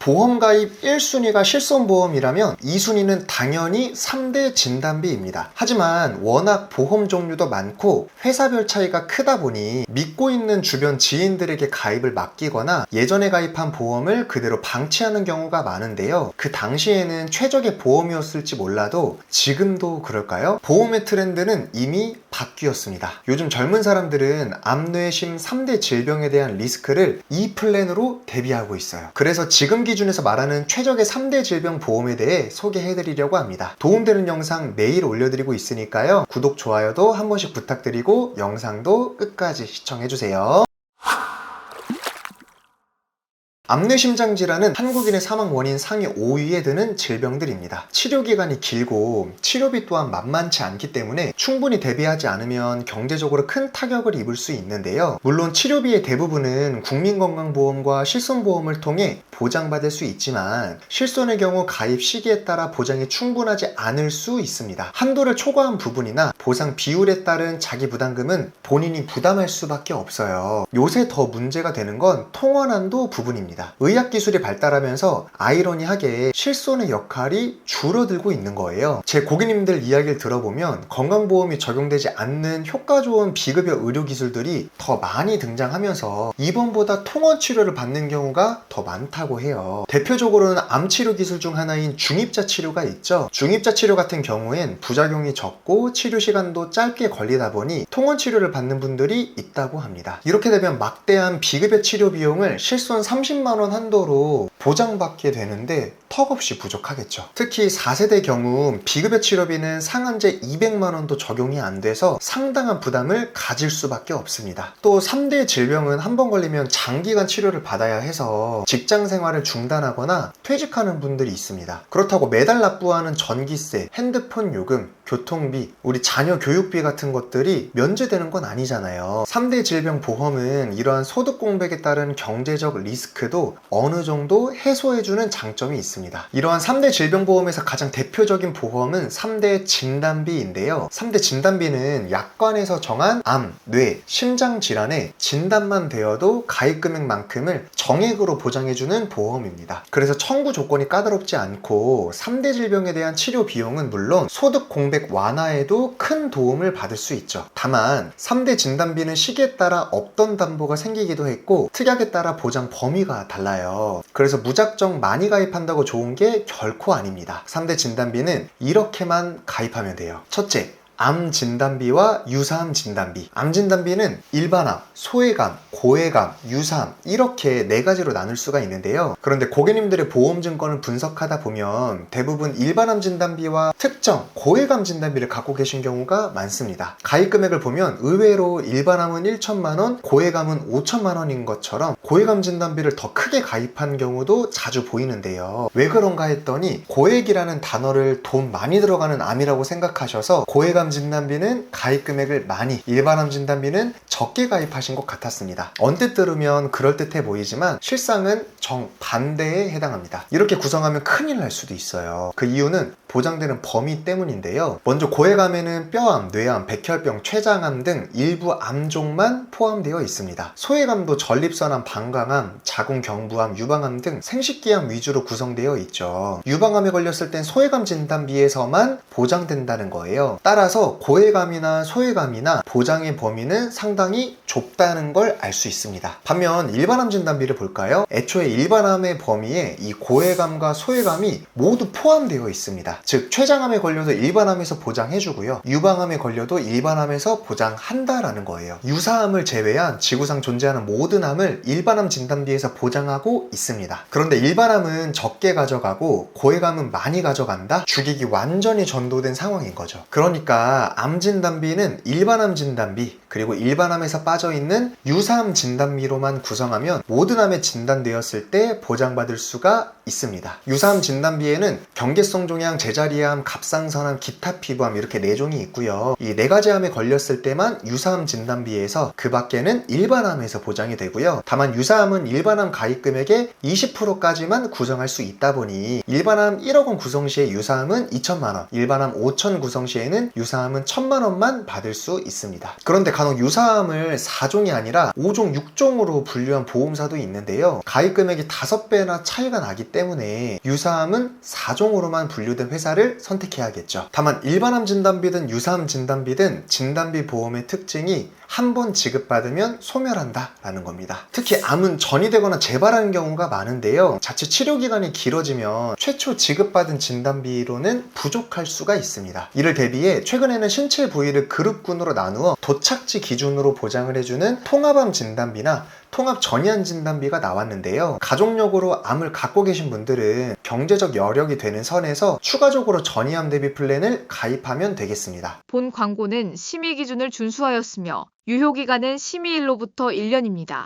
보험 가입 1순위가 실손보험이라면 2순위는 당연히 3대 진단비입니다. 하지만 워낙 보험 종류도 많고 회사별 차이가 크다 보니 믿고 있는 주변 지인들에게 가입을 맡기거나 예전에 가입한 보험을 그대로 방치하는 경우가 많은데요. 그 당시에는 최적의 보험이었을지 몰라도 지금도 그럴까요? 보험의 트렌드는 이미 바뀌었습니다. 요즘 젊은 사람들은 암,뇌,심 3대 질병에 대한 리스크를 이 플랜으로 대비하고 있어요. 그래서 지금 기준에서 말하는 최적의 3대 질병 보험에 대해 소개해드리려고 합니다. 도움되는 영상 매일 올려드리고 있으니까요. 구독, 좋아요도 한 번씩 부탁드리고 영상도 끝까지 시청해주세요. 암,뇌,심장 질환은 한국인의 사망 원인 상위 5위에 드는 질병들입니다. 치료기간이 길고 치료비 또한 만만치 않기 때문에 충분히 대비하지 않으면 경제적으로 큰 타격을 입을 수 있는데요. 물론 치료비의 대부분은 국민건강보험과 실손보험을 통해 보장받을 수 있지만 실손의 경우 가입 시기에 따라 보장이 충분하지 않을 수 있습니다. 한도를 초과한 부분이나 보상 비율에 따른 자기 부담금은 본인이 부담할 수밖에 없어요. 요새 더 문제가 되는 건 통원한도 부분입니다. 의학기술이 발달하면서 아이러니하게 실손의 역할이 줄어들고 있는 거예요. 제 고객님들 이야기를 들어보면 건강보험이 적용되지 않는 효과 좋은 비급여 의료기술들이 더 많이 등장하면서 입원보다 통원 치료를 받는 경우가 더 많다고 해요. 대표적으로는 암치료 기술 중 하나인 중입자 치료가 있죠. 중입자 치료 같은 경우엔 부작용이 적고 치료 시간도 짧게 걸리다 보니 통원 치료를 받는 분들이 있다고 합니다. 이렇게 되면 막대한 비급여 치료 비용을 실손 30만 원 한도로 보장받게 되는데 턱없이 부족하겠죠. 특히 4세대 경우 비급여 치료비는 상한제 200만 원도 적용이 안 돼서 상당한 부담을 가질 수밖에 없습니다. 또 3대 질병은 한 번 걸리면 장기간 치료를 받아야 해서 직장 생활을 중단하거나 퇴직하는 분들이 있습니다. 그렇다고 매달 납부하는 전기세, 핸드폰 요금, 교통비, 우리 자녀 교육비 같은 것들이 면제되는 건 아니잖아요. 3대 질병 보험은 이러한 소득 공백에 따른 경제적 리스크도 어느 정도 해소해주는 장점이 있습니다. 이러한 3대 질병보험에서 가장 대표적인 보험은 3대 진단비인데요. 3대 진단비는 약관에서 정한 암, 뇌, 심장 질환의 진단만 되어도 가입 금액만큼을 정액으로 보장해주는 보험입니다. 그래서 청구 조건이 까다롭지 않고 3대 질병에 대한 치료 비용은 물론 소득 공백 완화에도 큰 도움을 받을 수 있죠. 다만 3대 진단비는 시기에 따라 없던 담보가 생기기도 했고 특약에 따라 보장 범위가 달라요. 그래서 무작정 많이 가입한다고 좋은 게 결코 아닙니다. 3대 진단비는 이렇게만 가입하면 돼요. 첫째, 암 진단비와 유사암 진단비. 암 진단비는 일반암, 소외감, 고해감, 유사암 이렇게 4가지로 나눌 수가 있는데요. 그런데 고객님들의 보험 증권을 분석하다 보면 대부분 일반암 진단비와 특정 고해감 진단비를 갖고 계신 경우가 많습니다. 가입 금액을 보면 의외로 일반암은 1천만 원, 고해감은 5천만 원인 것처럼 고해감 진단비를 더 크게 가입한 경우도 자주 보이는데요. 왜 그런가 했더니 고액이라는 단어를 돈 많이 들어가는 암이라고 생각하셔서 고해감 진단비는 가입 금액을 많이, 일반암 진단비는 적게 가입하신 것 같았습니다. 언뜻 들으면 그럴듯해 보이지만 실상은 정반대에 해당합니다. 이렇게 구성하면 큰일 날 수도 있어요. 그 이유는 보장되는 범위 때문인데요. 먼저 고해감에는 뼈암, 뇌암, 백혈병, 췌장암 등 일부 암종만 포함되어 있습니다. 소외감도 전립선암, 방광암, 자궁경부암, 유방암 등 생식기암 위주로 구성되어 있죠. 유방암에 걸렸을 땐 소외감 진단비에서만 보장된다는 거예요. 따라서 고해감이나 소외감이나 보장의 범위는 상당히 좁다는 걸 알 수 있습니다. 반면 일반암 진단비를 볼까요? 애초에 일반암의 범위에 이 고해감과 소외감이 모두 포함되어 있습니다. 즉 췌장암에 걸려도 일반암에서 보장해주고요, 유방암에 걸려도 일반암에서 보장한다라는 거예요. 유사암을 제외한 지구상 존재하는 모든 암을 일반암 진단비에서 보장하고 있습니다. 그런데 일반암은 적게 가져가고 고해감은 많이 가져간다? 주객이 완전히 전도된 상황인 거죠. 그러니까 암 진단비는 일반암 진단비 그리고 일반암에서 빠져있는 유사암 진단비로만 구성하면 모든 암에 진단되었을 때 보장받을 수가 있습니다. 유사암 진단비에는 경계성 종양, 제자리암, 갑상선암, 기타 피부암 이렇게 4종이 있고요. 이 4가지 암에 걸렸을 때만 유사암 진단비에서 그 밖에는 일반암에서 보장이 되고요. 다만 유사암은 일반암 가입 금액의 20%까지만 구성할 수 있다 보니 일반암 1억 원 구성 시에 유사암은 2천만 원, 일반암 5천 구성 시에는 유사암 유사암은 1,000만 원만 받을 수 있습니다. 그런데 간혹 유사암을 4종이 아니라 5종, 6종으로 분류한 보험사도 있는데요. 가입 금액이 5배나 차이가 나기 때문에 유사암은 4종으로만 분류된 회사를 선택해야겠죠. 다만 일반암 진단비든 유사암 진단비든 진단비 보험의 특징이 한 번 지급받으면 소멸한다 라는 겁니다. 특히 암은 전이되거나 재발하는 경우가 많은데요. 자칫 치료기간이 길어지면 최초 지급받은 진단비로는 부족할 수가 있습니다. 이를 대비해 최근에는 신체 부위를 그룹군으로 나누어 도착지 기준으로 보장을 해주는 통합암 진단비나 통합 전이암 진단비가 나왔는데요. 가족력으로 암을 갖고 계신 분들은 경제적 여력이 되는 선에서 추가적으로 전이암 대비 플랜을 가입하면 되겠습니다. 본 광고는 심의 기준을 준수하였으며 유효기간은 심의일로부터 1년입니다.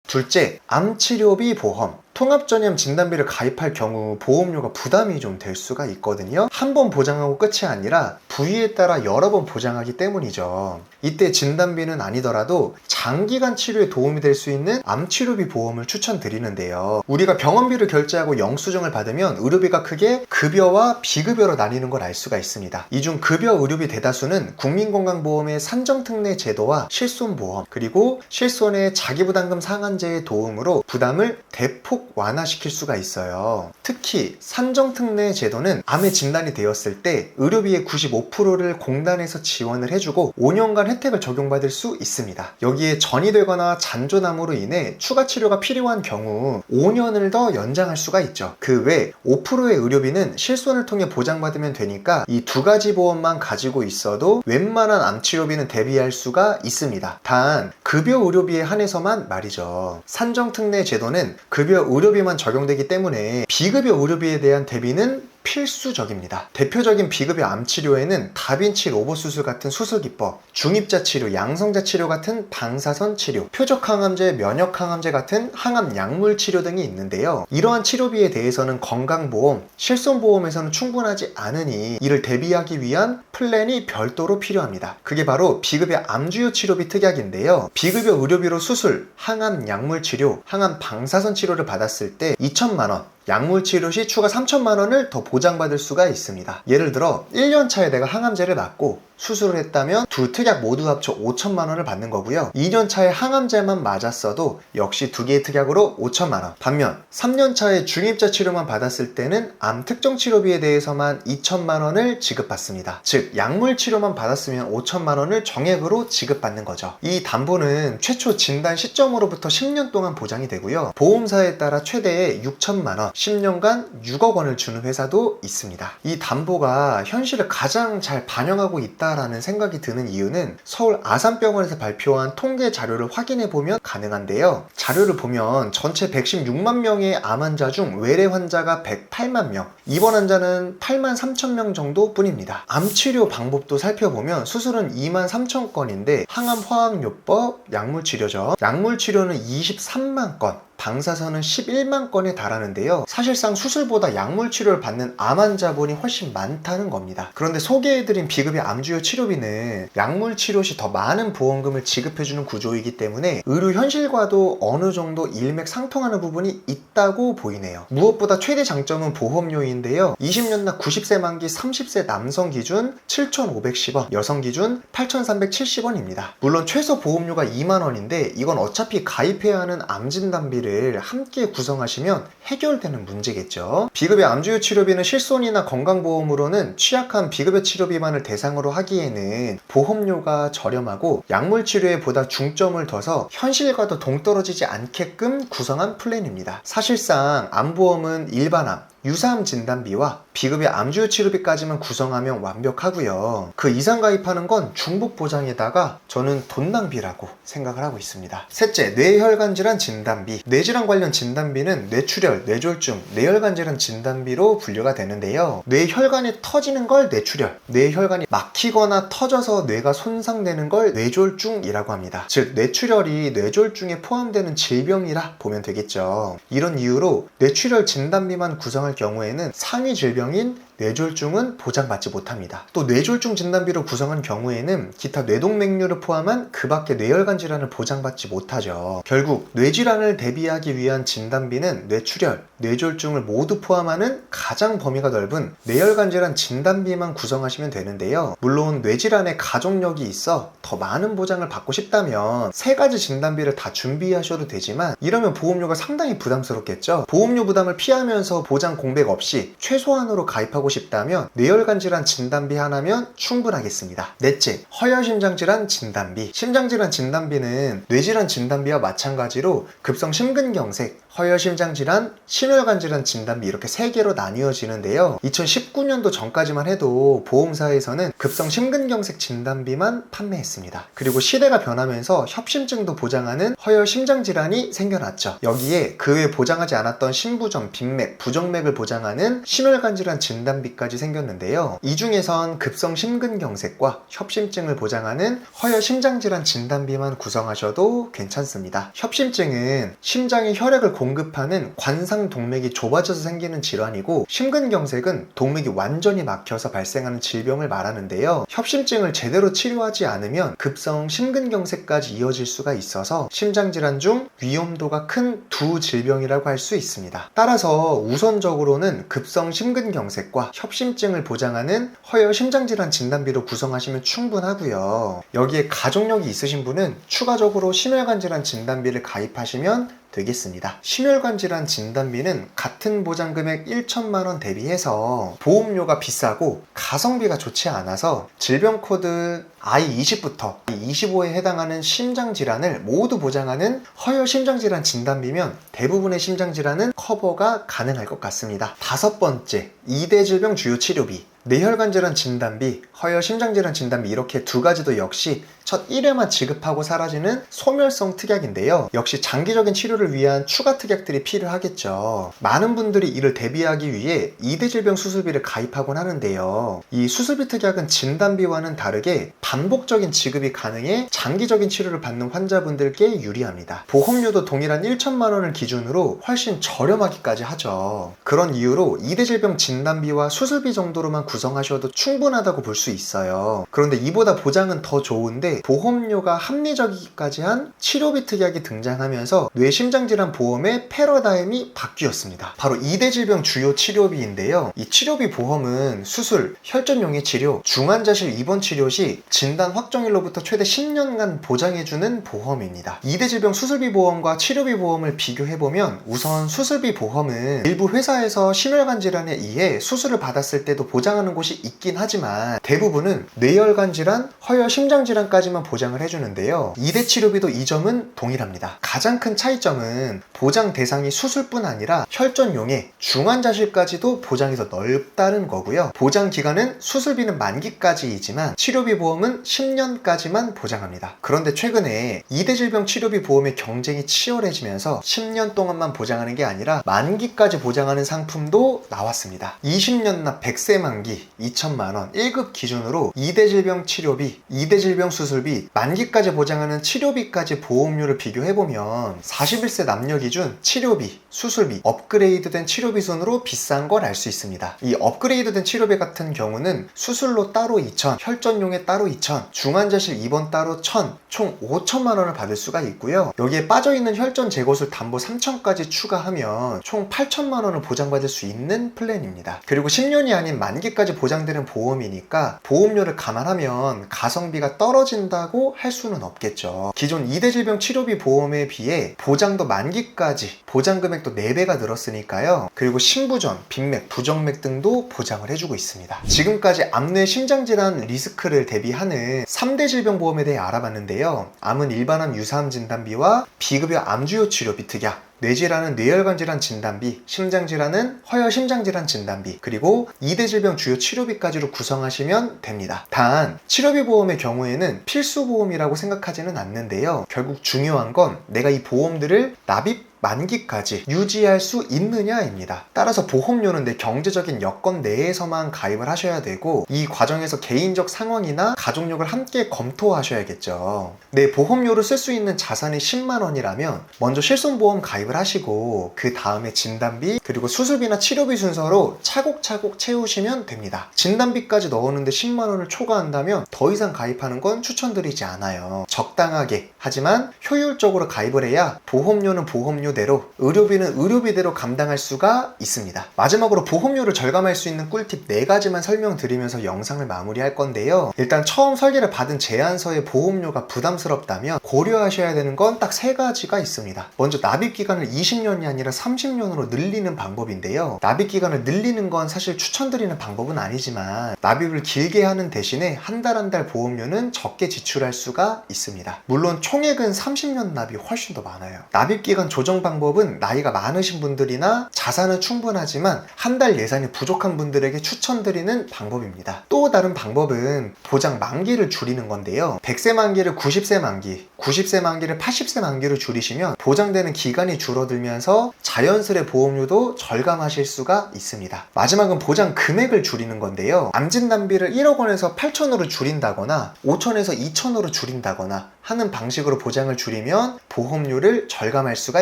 둘째, 암치료비 보험. 통합전이암 진단비를 가입할 경우 보험료가 부담이 좀 될 수가 있거든요. 한 번 보장하고 끝이 아니라 부위에 따라 여러 번 보장하기 때문이죠. 이때 진단비는 아니더라도 장기간 치료에 도움이 될 수 있는 암치료비 보험을 추천드리는데요. 우리가 병원비를 결제하고 영수증을 받으면 의료비가 크게 급여와 비급여로 나뉘는 걸 알 수가 있습니다. 이 중 급여 의료비 대다수는 국민건강보험의 산정특례 제도와 실손보험, 그리고 실손의 자기부담금 상한제의 도움으로 부담을 대폭 완화시킬 수가 있어요. 특히 산정특례 제도는 암에 진단이 되었을 때 의료비의 95%를 공단에서 지원을 해주고 5년간 혜택을 적용받을 수 있습니다. 여기에 전이 되거나 잔존암으로 인해 추가 치료가 필요한 경우 5년을 더 연장할 수가 있죠. 그 외 5%의 의료비는 실손을 통해 보장받으면 되니까 이 두 가지 보험만 가지고 있어도 웬만한 암치료비는 대비할 수가 있습니다. 단 급여 의료비에 한해서만 말이죠. 산정특례 제도는 급여 의료비만 적용되기 때문에 비급여 의료비에 대한 대비는 필수적입니다. 대표적인 비급여 암치료에는 다빈치 로봇 수술 같은 수술 기법, 중입자 치료, 양성자 치료 같은 방사선 치료, 표적 항암제, 면역 항암제 같은 항암 약물 치료 등이 있는데요. 이러한 치료비에 대해서는 건강보험, 실손보험에서는 충분하지 않으니 이를 대비하기 위한 플랜이 별도로 필요합니다. 그게 바로 비급여 암주요 치료비 특약인데요. 비급여 의료비로 수술, 항암 약물 치료, 항암 방사선 치료를 받았을 때 2,000만 원, 약물 치료 시 추가 3,000만 원을 더 보장받을 수가 있습니다. 예를 들어 1년 차에 내가 항암제를 맞고 수술을 했다면 두 특약 모두 합쳐 5,000만 원을 받는 거고요. 2년 차에 항암제만 맞았어도 역시 두 개의 특약으로 5,000만 원. 반면 3년 차에 중입자 치료만 받았을 때는 암 특정 치료비에 대해서만 2,000만 원을 지급받습니다. 즉 약물 치료만 받았으면 5,000만 원을 정액으로 지급받는 거죠. 이 담보는 최초 진단 시점으로부터 10년 동안 보장이 되고요. 보험사에 따라 최대 6,000만 원, 10년간 6억 원을 주는 회사도 있습니다. 이 담보가 현실을 가장 잘 반영하고 있다라는 생각이 드는 이유는 서울 아산병원에서 발표한 통계 자료를 확인해 보면 가능한데요. 자료를 보면 전체 116만 명의 암 환자 중 외래 환자가 108만 명, 입원 환자는 8만 3천 명 정도 뿐입니다. 암 치료 방법도 살펴보면 수술은 2만 3천 건인데 항암 화학요법, 약물 치료죠. 약물 치료는 23만 건, 방사선은 11만 건에 달하는데요. 사실상 수술보다 약물 치료를 받는 암 환자분이 훨씬 많다는 겁니다. 그런데 소개해드린 비급여 암주요 치료비는 약물 치료 시 더 많은 보험금을 지급해주는 구조이기 때문에 의료 현실과도 어느 정도 일맥상통하는 부분이 있다고 보이네요. 무엇보다 최대 장점은 보험료인데요. 20년나 90세 만기 30세 남성 기준 7,510원, 여성 기준 8,370원입니다. 물론 최소 보험료가 2만 원인데 이건 어차피 가입해야 하는 암 진단비를 함께 구성하시면 해결되는 문제겠죠. 비급여 암주요 치료비는 실손이나 건강보험으로는 취약한 비급여 치료비만을 대상으로 하기에는 보험료가 저렴하고 약물 치료에 보다 중점을 둬서 현실과도 동떨어지지 않게끔 구성한 플랜입니다. 사실상 암보험은 일반암, 유사암 진단비와 비급여 암주요 치료비까지만 구성하면 완벽하고요. 그 이상 가입하는 건 중복 보장에다가 저는 돈 낭비라고 생각을 하고 있습니다. 셋째, 뇌혈관 질환 진단비. 뇌질환 관련 진단비는 뇌출혈, 뇌졸중, 뇌혈관 질환 진단비로 분류가 되는데요. 뇌혈관이 터지는 걸 뇌출혈, 뇌혈관이 막히거나 터져서 뇌가 손상되는 걸 뇌졸중이라고 합니다. 즉 뇌출혈이 뇌졸중에 포함되는 질병이라 보면 되겠죠. 이런 이유로 뇌출혈 진단비만 구성할 경우에는 상위 질병인 뇌졸중은 보장받지 못합니다. 또 뇌졸중 진단비로 구성한 경우에는 기타 뇌동맥류를 포함한 그 밖의 뇌혈관 질환을 보장받지 못하죠. 결국 뇌질환을 대비하기 위한 진단비는 뇌출혈, 뇌졸중을 모두 포함하는 가장 범위가 넓은 뇌혈관 질환 진단비만 구성하시면 되는데요. 물론 뇌질환에 가족력이 있어 더 많은 보장을 받고 싶다면 세 가지 진단비를 다 준비하셔도 되지만 이러면 보험료가 상당히 부담스럽겠죠. 보험료 부담을 피하면서 보장 공백 없이 최소한으로 가입하고 싶다면 뇌혈관 질환 진단비 하나면 충분하겠습니다. 넷째, 허혈심장질환 진단비. 심장질환 진단비는 뇌질환 진단비와 마찬가지로 급성 심근경색, 허혈심장질환, 심혈관질환 진단비 이렇게 세 개로 나뉘어지는데요. 2019년도 전까지만 해도 보험사에서는 급성 심근경색 진단비만 판매했습니다. 그리고 시대가 변하면서 협심증도 보장하는 허혈심장질환이 생겨났죠. 여기에 그 외 보장하지 않았던 심부전, 빈맥, 부정맥을 보장하는 심혈관질환 진단비까지 생겼는데요. 이 중에선 급성 심근경색과 협심증을 보장하는 허혈심장질환 진단비만 구성하셔도 괜찮습니다. 협심증은 심장에 혈액을 공급하는 관상동맥이 좁아져서 생기는 질환이고, 심근경색은 동맥이 완전히 막혀서 발생하는 질병을 말하는데요. 협심증을 제대로 치료하지 않으면 급성 심근경색까지 이어질 수가 있어서 심장질환 중 위험도가 큰 두 질병이라고 할 수 있습니다. 따라서 우선적으로는 급성 심근경색과 협심증을 보장하는 허혈심장질환 진단비로 구성하시면 충분하고요. 여기에 가족력이 있으신 분은 추가적으로 심혈관질환 진단비를 가입하시면 되겠습니다. 심혈관 질환 진단비는 같은 보장 금액 1천만 원 대비해서 보험료가 비싸고 가성비가 좋지 않아서 질병 코드 I20부터 I25에 해당하는 심장질환을 모두 보장하는 허혈심장질환 진단비면 대부분의 심장질환은 커버가 가능할 것 같습니다. 다섯 번째, 2대 질병 주요 치료비. 뇌혈관 질환 진단비, 허혈심장질환 진단비 이렇게 두 가지도 역시 첫 1회만 지급하고 사라지는 소멸성 특약인데요. 역시 장기적인 치료를 위한 추가 특약들이 필요하겠죠. 많은 분들이 이를 대비하기 위해 2대 질병 수술비를 가입하곤 하는데요. 이 수술비 특약은 진단비와는 다르게 반복적인 지급이 가능해 장기적인 치료를 받는 환자분들께 유리합니다. 보험료도 동일한 1천만 원을 기준으로 훨씬 저렴하기까지 하죠. 그런 이유로 2대 질병 진단비와 수술비 정도로만 구성하셔도 충분하다고 볼 수 있어요. 그런데 이보다 보장은 더 좋은데 보험료가 합리적이기까지 한 치료비 특약이 등장하면서 뇌심장질환 보험의 패러다임이 바뀌었습니다. 바로 2대 질병 주요 치료비인데요. 이 치료비 보험은 수술, 혈전용의 치료, 중환자실 입원 치료 시 진단 확정일로부터 최대 10년간 보장해주는 보험입니다. 2대 질병 수술비 보험과 치료비 보험을 비교해보면 우선 수술비 보험은 일부 회사에서 심혈관 질환에 의해 수술을 받았을 때도 보장하는 곳이 있긴 하지만 대부분은 뇌혈관 질환, 허혈심장 질환까지만 보장을 해주는데요. 2대 치료비도 이 점은 동일합니다. 가장 큰 차이점은 보장 대상이 수술뿐 아니라 혈전용의 중환자실까지도 보장이 더 넓다는 거고요. 보장 기간은 수술비는 만기까지이지만 치료비 보험은 10년까지만 보장합니다. 그런데 최근에 2대 질병 치료비 보험의 경쟁이 치열해지면서 10년 동안만 보장하는 게 아니라 만기까지 보장하는 상품도 나왔습니다. 20년 납 100세 만기 2천만 원 1급 기준으로 2대 질병 치료비, 2대 질병 수술비, 만기까지 보장하는 치료비까지 보험료를 비교해보면 41세 남녀 기준 치료비, 수술비, 업그레이드된 치료비 순으로 비싼 걸 알 수 있습니다. 이 업그레이드된 치료비 같은 경우는 수술로 따로 2천, 혈전용에 따로 2천, 중환자실 입원 따로 1,000, 총 5천만 원을 받을 수가 있고요. 여기에 빠져있는 혈전 재고술 담보 3천까지 추가하면 총 8천만 원을 보장받을 수 있는 플랜입니다. 그리고 10년이 아닌 만기까지 보장되는 보험이니까 보험료를 감안하면 가성비가 떨어진다고 할 수는 없겠죠. 기존 2대 질병 치료비 보험에 비해 보장도 만기까지 보장 금액도 4배가 늘었으니까요. 그리고 심부전, 빈맥, 부정맥 등도 보장을 해주고 있습니다. 지금까지 암, 뇌, 심장질환 리스크를 대비하는 3대 질병 보험에 대해 알아봤는데요. 암은 일반암 유사암 진단비와 비급여 암주요 치료비 특약, 뇌질환은 뇌혈관 질환 진단비, 심장질환은 허혈심장질환 진단비, 그리고 2대 질병 주요 치료비까지로 구성하시면 됩니다. 단 치료비 보험의 경우에는 필수 보험이라고 생각하지는 않는데요. 결국 중요한 건 내가 이 보험들을 납입 만기까지 유지할 수 있느냐입니다. 따라서 보험료는 내 경제적인 여건 내에서만 가입을 하셔야 되고, 이 과정에서 개인적 상황이나 가족력을 함께 검토하셔야겠죠. 내 보험료를 쓸 수 있는 자산이 10만 원이라면 먼저 실손보험 가입을 하시고, 그 다음에 진단비 그리고 수술비나 치료비 순서로 차곡차곡 채우시면 됩니다. 진단비까지 넣었는데 10만 원을 초과한다면 더 이상 가입하는 건 추천드리지 않아요. 적당하게, 하지만 효율적으로 가입을 해야 보험료는 보험료대로, 의료비는 의료비대로 감당할 수가 있습니다. 마지막으로 보험료를 절감할 수 있는 꿀팁 4가지만 설명드리면서 영상을 마무리할 건데요. 일단 처음 설계를 받은 제안서의 보험료가 부담스럽다면 고려하셔야 되는 건 딱 3가지가 있습니다. 먼저 납입기간을 20년이 아니라 30년으로 늘리는 방법인데요. 납입기간을 늘리는 건 사실 추천드리는 방법은 아니지만, 납입을 길게 하는 대신에 한 달 한 달 보험료는 적게 지출할 수가 있습니다. 물론 총액은 30년 납이 훨씬 더 많아요. 납입기간 조정 방법은 나이가 많으신 분들이나 자산은 충분하지만 한 달 예산이 부족한 분들에게 추천드리는 방법입니다. 또 다른 방법은 보장 만기를 줄이는 건데요. 100세 만기를 90세 만기, 90세 만기를 80세 만기로 줄이시면 보장되는 기간이 줄어들면서 자연스레 보험료도 절감하실 수가 있습니다. 마지막은 보장 금액을 줄이는 건데요. 암진단비를 1억 원에서 8천으로 줄인다거나 5천에서 2천으로 줄인다거나 하는 방식으로 보장을 줄이면 보험료를 절감할 수가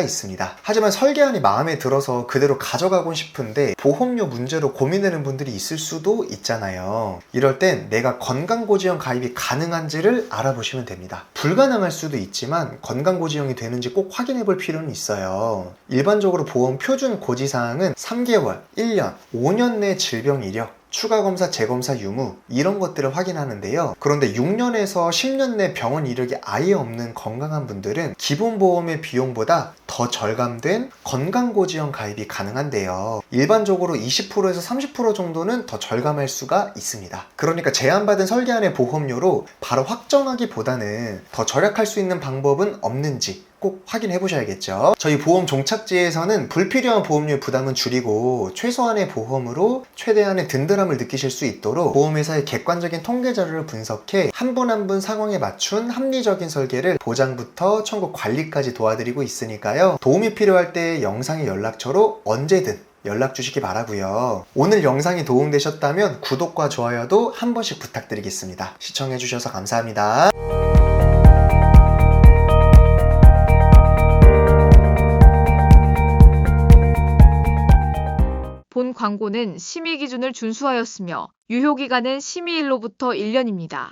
있습니다. 하지만 설계안이 마음에 들어서 그대로 가져가고 싶은데 보험료 문제로 고민되는 분들이 있을 수도 있잖아요. 이럴 땐 내가 건강고지형 가입이 가능한지를 알아보시면 됩니다. 불가능할 수도 있지만 건강고지형이 되는지 꼭 확인해 볼 필요는 있어요. 일반적으로 보험 표준 고지사항은 3개월, 1년, 5년 내 질병 이력, 추가검사, 재검사 유무, 이런 것들을 확인하는데요. 그런데 6년에서 10년 내 병원 이력이 아예 없는 건강한 분들은 기본보험의 비용보다 더 절감된 건강고지형 가입이 가능한데요. 일반적으로 20%에서 30% 정도는 더 절감할 수가 있습니다. 그러니까 제안받은 설계안의 보험료로 바로 확정하기보다는 더 절약할 수 있는 방법은 없는지 꼭 확인해 보셔야겠죠. 저희 보험 종착지에서는 불필요한 보험료 부담은 줄이고 최소한의 보험으로 최대한의 든든함을 느끼실 수 있도록 보험회사의 객관적인 통계 자료를 분석해 한 분 한 분 상황에 맞춘 합리적인 설계를 보장부터 청구 관리까지 도와드리고 있으니까요. 도움이 필요할 때 영상의 연락처로 언제든 연락 주시기 바라고요. 오늘 영상이 도움되셨다면 구독과 좋아요도 한 번씩 부탁드리겠습니다. 시청해 주셔서 감사합니다. 본 광고는 심의 기준을 준수하였으며 유효기간은 심의일로부터 1년입니다.